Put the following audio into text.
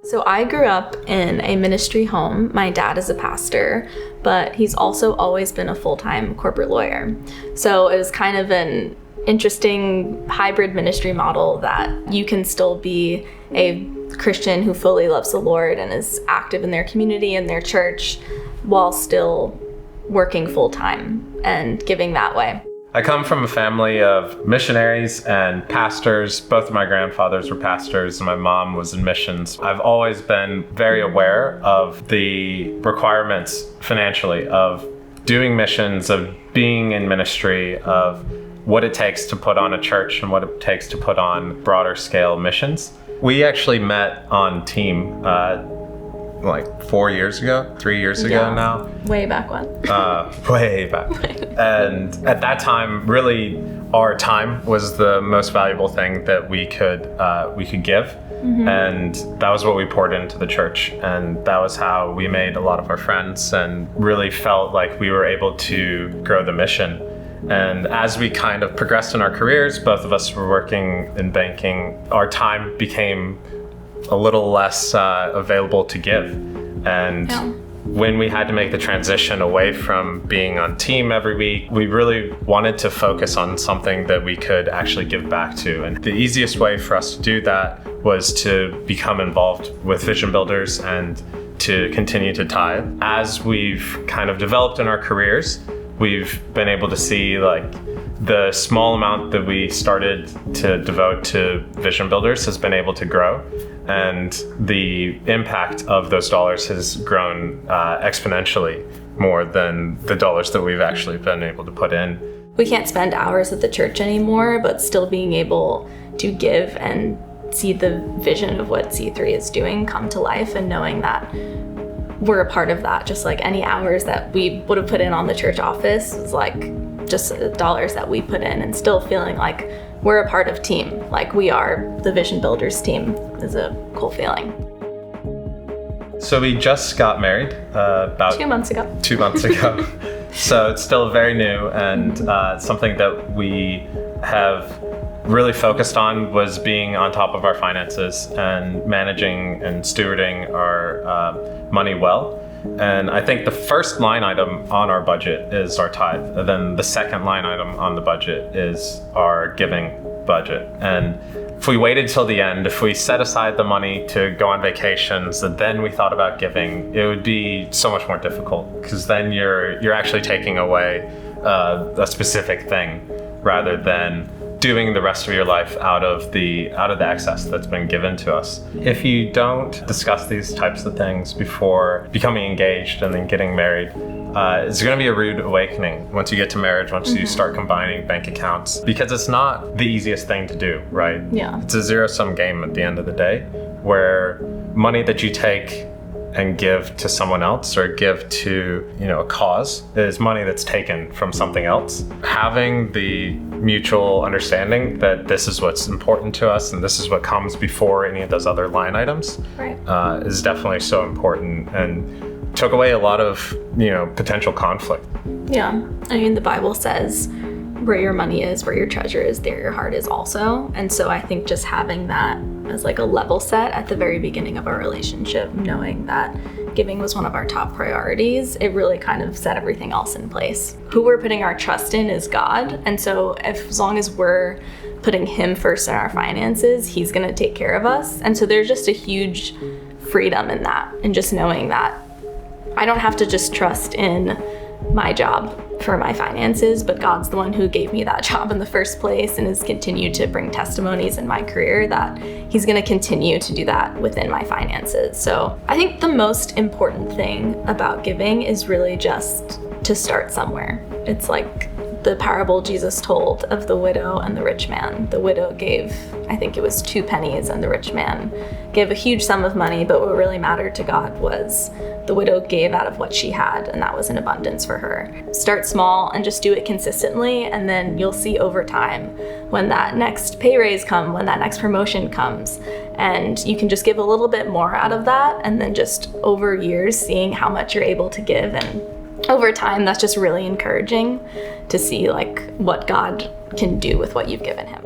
So I grew up in a ministry home. My dad is a pastor, but he's also always been a full-time corporate lawyer. So it was kind of an interesting hybrid ministry model that you can still be a Christian who fully loves the Lord and is active in their community and their church while still working full-time and giving that way. I come from a family of missionaries and pastors. Both of my grandfathers were pastors and my mom was in missions. I've always been very aware of the requirements financially of doing missions, of being in ministry, of what it takes to put on a church and what it takes to put on broader scale missions. We actually met on team like 4 years ago, 3 years ago now. Way back when. Way back. And at that time, really, our time was the most valuable thing that we could give. Mm-hmm. And that was what we poured into the church. And that was how we made a lot of our friends and really felt like we were able to grow the mission. And as we kind of progressed in our careers, both of us were working in banking, our time became a little less available to give. And when we had to make the transition away from being on team every week, we really wanted to focus on something that we could actually give back to. And the easiest way for us to do that was to become involved with Vision Builders and to continue to tithe. As we've kind of developed in our careers, we've been able to see like the small amount that we started to devote to Vision Builders has been able to grow. And the impact of those dollars has grown exponentially more than the dollars that we've actually been able to put in. We can't spend hours at the church anymore, but still being able to give and see the vision of what C3 is doing come to life and knowing that we're a part of that, just like any hours that we would have put in on the church office is like just dollars that we put in, and still feeling like we're a part of team, like we are the Vision Builders team is a cool feeling. So we just got married about 2 months ago. 2 months ago. So it's still very new, and something that we have really focused on was being on top of our finances and managing and stewarding our money well. And I think the first line item on our budget is our tithe. And then the second line item on the budget is our giving budget. And if we waited till the end, if we set aside the money to go on vacations and then we thought about giving, it would be so much more difficult, because then you're actually taking away a specific thing rather than doing the rest of your life out of the excess that's been given to us. If you don't discuss these types of things before becoming engaged and then getting married, it's going to be a rude awakening once you get to marriage, once you start combining bank accounts, because it's not the easiest thing to do, right? Yeah. It's a zero-sum game at the end of the day, where money that you take and give to someone else or give to, a cause is money that's taken from something else. Having the mutual understanding that this is what's important to us and this is what comes before any of those other line items, right, is definitely so important and took away a lot of, potential conflict. Yeah. I mean, the Bible says where your money is, where your treasure is, there your heart is also. And so I think just having that as like a level set at the very beginning of our relationship, knowing that giving was one of our top priorities, it really kind of set everything else in place. Who we're putting our trust in is God. And so as long as we're putting him first in our finances, he's going to take care of us. And so there's just a huge freedom in that, and just knowing that I don't have to just trust in my job for my finances, but God's the one who gave me that job in the first place and has continued to bring testimonies in my career that he's going to continue to do that within my finances. So I think the most important thing about giving is really just to start somewhere. It's like the parable Jesus told of the widow and the rich man. The widow gave, I think it was 2 pennies, and the rich man gave a huge sum of money, but what really mattered to God was the widow gave out of what she had, and that was an abundance for her. Start small and just do it consistently, and then you'll see over time when that next pay raise comes, when that next promotion comes, and you can just give a little bit more out of that, and then just over years seeing how much you're able to give. And over time, that's just really encouraging to see like what God can do with what you've given him.